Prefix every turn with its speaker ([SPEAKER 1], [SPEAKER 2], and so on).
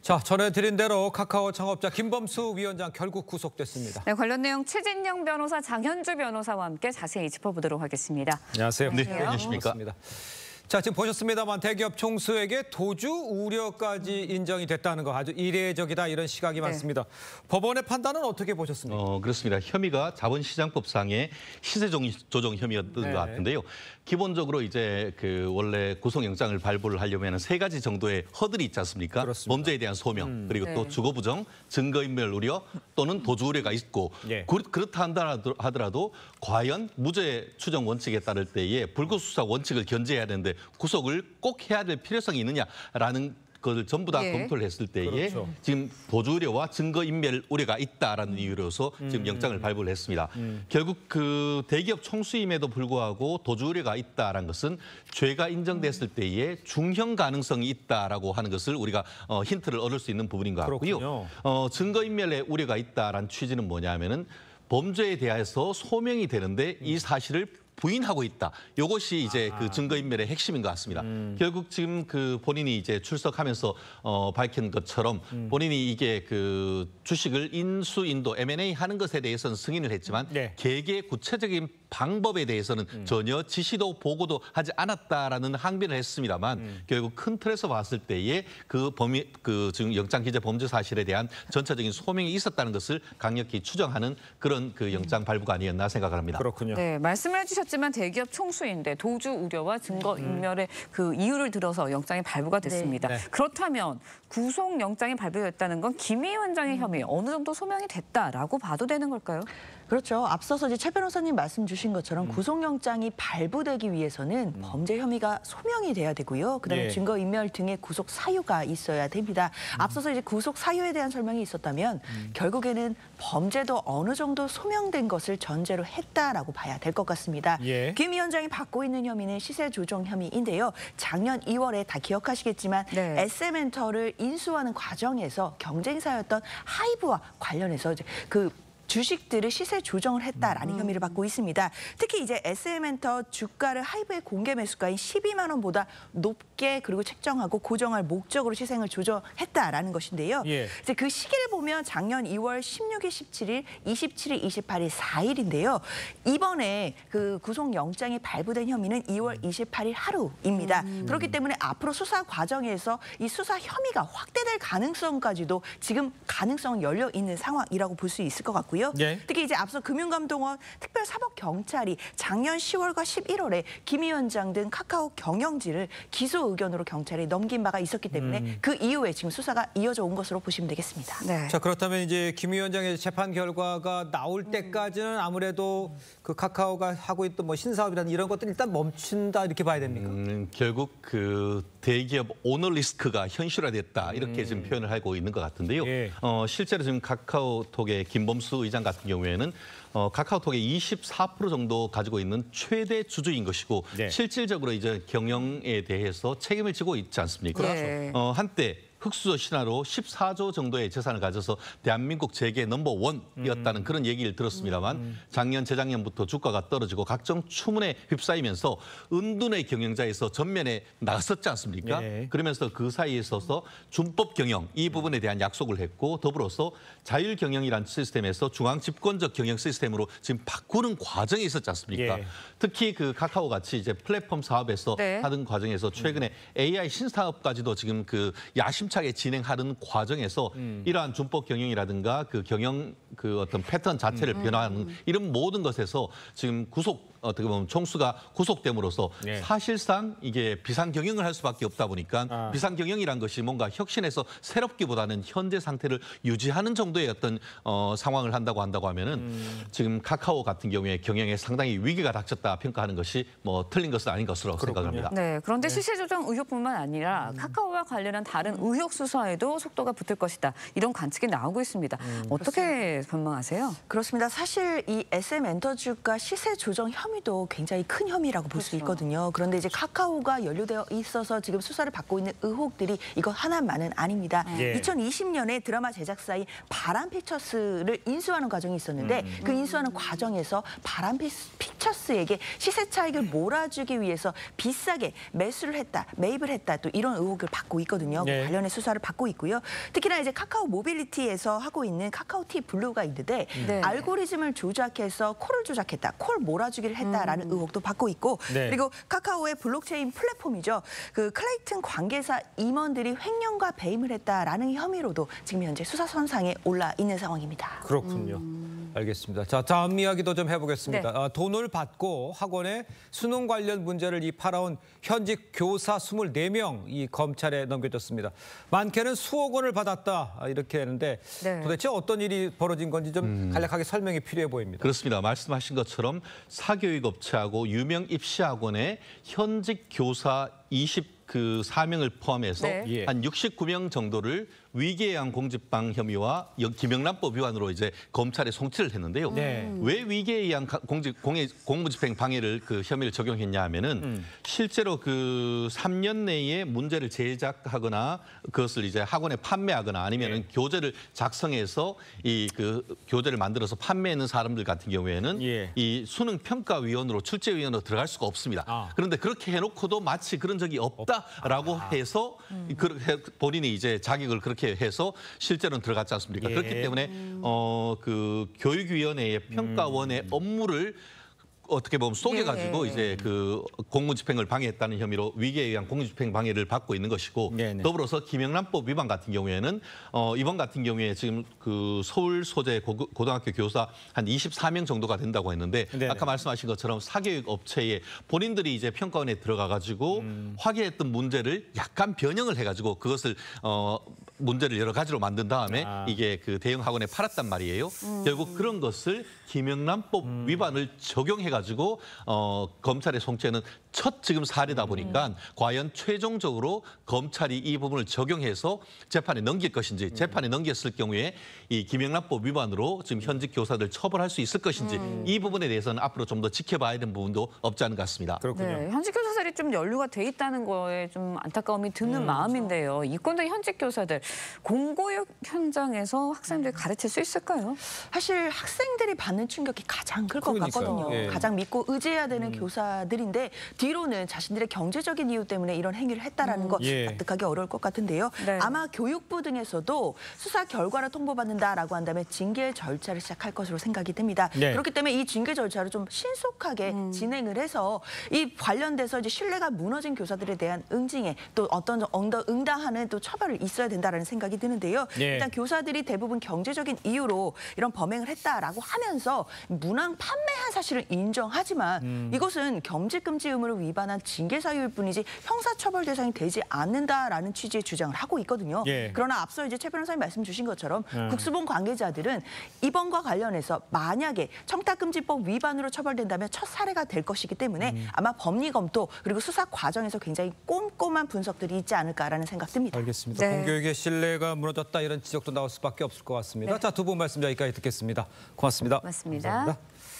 [SPEAKER 1] 자, 전해드린 대로 카카오 창업자 김범수 위원장 결국 구속됐습니다.
[SPEAKER 2] 네, 관련 내용 최진영 변호사, 장현주 변호사와 함께 자세히 짚어보도록 하겠습니다.
[SPEAKER 1] 안녕하세요.
[SPEAKER 3] 네, 안녕하십니까.
[SPEAKER 1] 자, 지금 보셨습니다만 대기업 총수에게 도주 우려까지 인정이 됐다는 거 아주 이례적이다 이런 시각이 많습니다. 법원의 판단은 어떻게 보셨습니까?
[SPEAKER 3] 그렇습니다. 혐의가 자본시장법상의 시세 조정 혐의였던 것 같은데요. 기본적으로 이제 원래 구속영장을 발부를 하려면 세 가지 정도의 허들이 있지 않습니까?
[SPEAKER 1] 그렇습니다.
[SPEAKER 3] 범죄에 대한 소명, 그리고 또 주거 부정, 증거인멸 우려 또는 도주 우려가 있고 그렇다 하더라도 과연 무죄 추정 원칙에 따를 때에 불구수사 원칙을 견제해야 되는데 구속을 꼭 해야 될 필요성이 있느냐라는 것을 전부 다 검토를 했을 때에 지금 도주 우려와 증거인멸 우려가 있다라는 이유로서 지금 영장을 발부를 했습니다. 결국 그 대기업 총수임에도 불구하고 도주 우려가 있다라는 것은 죄가 인정됐을 때에 중형 가능성이 있다라고 하는 것을 우리가 힌트를 얻을 수 있는 부분인 것 같고요. 증거인멸의 우려가 있다라는 취지는 뭐냐면은 범죄에 대해서 소명이 되는데 이 사실을 부인하고 있다. 이것이 이제 그 증거인멸의 핵심인 것 같습니다. 결국 지금 그 본인이 이제 출석하면서 밝힌 것처럼 본인이 이게 그 주식을 인수, 인도, M&A 하는 것에 대해서는 승인을 했지만 계획의 구체적인 방법에 대해서는 전혀 지시도 보고도 하지 않았다라는 항변을 했습니다만 결국 큰 틀에서 봤을 때에 지금 영장 기재 범죄 사실에 대한 전체적인 소명이 있었다는 것을 강력히 추정하는 그런 그 영장 발부가 아니었나 생각을 합니다.
[SPEAKER 1] 그렇군요.
[SPEAKER 2] 네, 말씀을 해주셨지만 대기업 총수인데 도주 우려와 증거인멸의 그 이유를 들어서 영장이 발부가 됐습니다. 그렇다면 구속영장이 발부됐다는 건 김 위원장의 혐의 어느 정도 소명이 됐다라고 봐도 되는 걸까요?
[SPEAKER 4] 그렇죠. 앞서서 이제 최 변호사님 말씀 주신 것처럼 구속영장이 발부되기 위해서는 범죄 혐의가 소명이 돼야 되고요. 그다음에 증거인멸 등의 구속 사유가 있어야 됩니다. 앞서서 이제 구속 사유에 대한 설명이 있었다면 결국에는 범죄도 어느 정도 소명된 것을 전제로 했다라고 봐야 될 것 같습니다. 김 위원장이 받고 있는 혐의는 시세 조정 혐의인데요. 작년 2월에 다 기억하시겠지만 SM엔터를 인수하는 과정에서 경쟁사였던 하이브와 관련해서 이제 그 주식들을 시세 조정을 했다라는 혐의를 받고 있습니다. 특히 이제 SM엔터 주가를 하이브의 공개 매수가인 12만 원보다 높게 그리고 책정하고 고정할 목적으로 시세를 조정했다라는 것인데요. 이제 그 시기를 보면 작년 2월 16일, 17일, 27일, 28일 4일인데요. 이번에 그 구속영장이 발부된 혐의는 2월 28일 하루입니다. 그렇기 때문에 앞으로 수사 과정에서 이 수사 혐의가 확대될 가능성까지도 지금 가능성은 열려 있는 상황이라고 볼 수 있을 것 같고요. 특히 이제 앞서 금융감독원 특별사법경찰이 작년 10월과 11월에 김 위원장 등 카카오 경영진을 기소 의견으로 경찰에 넘긴 바가 있었기 때문에 그 이후에 지금 수사가 이어져 온 것으로 보시면 되겠습니다.
[SPEAKER 1] 자, 그렇다면 이제 김 위원장의 재판 결과가 나올 때까지는 아무래도 그 카카오가 하고 있던 뭐 신사업이라는 이런 것들 일단 멈춘다 이렇게 봐야 됩니까?
[SPEAKER 3] 결국 그 대기업 오너 리스크가 현실화됐다 이렇게 지금 표현을 하고 있는 것 같은데요. 실제로 지금 카카오톡의 김범수 의장 같은 경우에는 카카오톡의 24% 정도 가지고 있는 최대 주주인 것이고 실질적으로 이제 경영에 대해서 책임을 지고 있지 않습니까? 한때 흑수저 신화로 14조 정도의 재산을 가져서 대한민국 재계 넘버원이었다는 그런 얘기를 들었습니다만 작년, 재작년부터 주가가 떨어지고 각종 추문에 휩싸이면서 은둔의 경영자에서 전면에 나섰지 않습니까? 그러면서 그 사이에 있어서 준법 경영 이 부분에 대한 약속을 했고 더불어서 자율 경영이라는 시스템에서 중앙 집권적 경영 시스템으로 지금 바꾸는 과정에 있었지 않습니까? 특히 그 카카오 같이 이제 플랫폼 사업에서 하던 과정에서 최근에 AI 신사업까지도 지금 그 야심차게 진행하는 과정에서 이러한 준법 경영이라든가 그 경영 그 어떤 패턴 자체를 변화하는 이런 모든 것에서 지금 어떻게 보면 총수가 구속됨으로써 사실상 이게 비상경영을 할 수밖에 없다 보니까 비상경영이란 것이 뭔가 혁신해서 새롭기보다는 현재 상태를 유지하는 정도의 어떤 상황을 한다고 하면은 지금 카카오 같은 경우에 경영에 상당히 위기가 닥쳤다 평가하는 것이 뭐 틀린 것은 아닌 것으로 생각합니다.
[SPEAKER 2] 그런데 시세조정 의혹뿐만 아니라 카카오와 관련한 다른 의혹 수사에도 속도가 붙을 것이다. 이런 관측이 나오고 있습니다. 어떻게 전망하세요?
[SPEAKER 4] 그렇습니다. 사실 이 SM엔터주가 시세 조정 혐의 혐의도 굉장히 큰 혐의라고 볼 수
[SPEAKER 2] 그렇죠.
[SPEAKER 4] 있거든요. 그런데 이제 카카오가 연루되어 있어서 지금 수사를 받고 있는 의혹들이 이거 하나만은 아닙니다.
[SPEAKER 1] 예.
[SPEAKER 4] 2020년에 드라마 제작사인 바람픽처스를 인수하는 과정이 있었는데 그 인수하는 과정에서 바람픽처스에게 시세 차익을 몰아주기 위해서 비싸게 매입을 했다. 또 이런 의혹을 받고 있거든요.
[SPEAKER 1] 네.
[SPEAKER 4] 관련해 수사를 받고 있고요. 특히나 이제 카카오 모빌리티에서 하고 있는 카카오티 블루가 있는데
[SPEAKER 2] 네.
[SPEAKER 4] 알고리즘을 조작해서 콜을 조작했다. 콜 몰아주기를 했다라는 의혹도 받고 있고
[SPEAKER 1] 네.
[SPEAKER 4] 그리고 카카오의 블록체인 플랫폼이죠. 그 클레이튼 관계사 임원들이 횡령과 배임을 했다라는 혐의로도 지금 현재 수사선상에 올라 있는 상황입니다.
[SPEAKER 1] 그렇군요. 알겠습니다. 자, 다음 이야기도 좀 해보겠습니다.
[SPEAKER 2] 네.
[SPEAKER 1] 돈을 받고 학원에 수능 관련 문제를 팔아온 현직 교사 24명 이 검찰에 넘겨졌습니다. 많게는 수억 원을 받았다 이렇게 하는데
[SPEAKER 2] 네.
[SPEAKER 1] 도대체 어떤 일이 벌어진 건지 좀 간략하게 설명이 필요해 보입니다.
[SPEAKER 3] 그렇습니다. 말씀하신 것처럼 사교육업체하고 유명 입시학원의 현직 교사 24명을 포함해서
[SPEAKER 2] 네.
[SPEAKER 1] 예.
[SPEAKER 3] 한 69명 정도를 위계양 공직방 혐의와 김영란법 위반으로 이제 검찰에 송치를 했는데요.
[SPEAKER 1] 네.
[SPEAKER 3] 왜 위계양 공무집행 방해를 그 혐의를 적용했냐 하면은 실제로 그 3년 내에 문제를 제작하거나 그것을 이제 학원에 판매하거나 아니면은 교재를 작성해서 이 그 교재를 만들어서 판매하는 사람들 같은 경우에는
[SPEAKER 1] 예.
[SPEAKER 3] 이 수능 평가위원으로 출제위원으로 들어갈 수가 없습니다. 그런데 그렇게 해놓고도 마치 그런 적이 없다라고 해서 본인이 이제 자격을 그렇게 해서 실제로는 들어갔지 않습니까?
[SPEAKER 1] 예.
[SPEAKER 3] 그렇기 때문에 그 교육위원회의 평가원의 업무를 어떻게 보면 속여가지고
[SPEAKER 2] 예.
[SPEAKER 3] 이제 그 공무집행을 방해했다는 혐의로 위계에 의한 공무집행 방해를 받고 있는 것이고
[SPEAKER 1] 네네.
[SPEAKER 3] 더불어서 김영란법 위반 같은 경우에는 이번 같은 경우에 지금 그 서울 소재 고등학교 교사 한 24명 정도가 된다고 했는데
[SPEAKER 1] 네네.
[SPEAKER 3] 아까 말씀하신 것처럼 사교육 업체에 본인들이 이제 평가원에 들어가가지고 화제했던 문제를 약간 변형을 해가지고 그것을 문제를 여러 가지로 만든 다음에 이게 그 대형 학원에 팔았단 말이에요. 결국 그런 것을 김영란법 위반을 적용해가지고 검찰의 송치에는 첫 지금 사례다 보니까 과연 최종적으로 검찰이 이 부분을 적용해서 재판에 넘길 것인지 재판에 넘겼을 경우에 이 김영란법 위반으로 지금 현직 교사들 처벌할 수 있을 것인지 이 부분에 대해서는 앞으로 좀 더 지켜봐야 되는 부분도 없지 않은 것 같습니다.
[SPEAKER 1] 그렇군요.
[SPEAKER 2] 네, 현직 교사들이 좀 연루가 돼 있다는 거에 좀 안타까움이 드는 마음인데요. 이건도 현직 교사들 공교육 현장에서 학생들 가르칠 수 있을까요?
[SPEAKER 4] 사실 학생들이 받는 충격이 가장 클 것
[SPEAKER 1] 그러니까요.
[SPEAKER 4] 같거든요.
[SPEAKER 1] 예.
[SPEAKER 4] 가장 믿고 의지해야 되는 교사들인데 뒤로는 자신들의 경제적인 이유 때문에 이런 행위를 했다라는 거
[SPEAKER 1] 예.
[SPEAKER 4] 납득하기 어려울 것 같은데요.
[SPEAKER 2] 네.
[SPEAKER 4] 아마 교육부 등에서도 수사 결과를 통보받는다라고 한다면 징계 절차를 시작할 것으로 생각이 됩니다.
[SPEAKER 1] 네.
[SPEAKER 4] 그렇기 때문에 이 징계 절차를 좀 신속하게 진행을 해서 이 관련돼서 이제 신뢰가 무너진 교사들에 대한 응징에 또 어떤 응당하는 또 처벌이 있어야 된다라는 생각이 드는데요.
[SPEAKER 1] 예.
[SPEAKER 4] 일단 교사들이 대부분 경제적인 이유로 이런 범행을 했다라고 하면서 문항 판매한 사실을 인정하지만 이것은 겸직금지 의무를 위반한 징계 사유일 뿐이지 형사처벌 대상이 되지 않는다라는 취지의 주장을 하고 있거든요.
[SPEAKER 1] 예.
[SPEAKER 4] 그러나 앞서 이제 최 변호사님 말씀 주신 것처럼 국수본 관계자들은 이번과 관련해서 만약에 청탁금지법 위반으로 처벌된다면 첫 사례가 될 것이기 때문에 아마 법리 검토 그리고 수사 과정에서 굉장히 꼼꼼한 분석들이 있지 않을까라는 생각 듭니다.
[SPEAKER 1] 알겠습니다.
[SPEAKER 2] 네.
[SPEAKER 1] 공교육의 신뢰가 무너졌다 이런 지적도 나올 수밖에 없을 것 같습니다. 자, 두 분 말씀 여기까지 듣겠습니다. 고맙습니다.
[SPEAKER 2] 고맙습니다.
[SPEAKER 1] 감사합니다.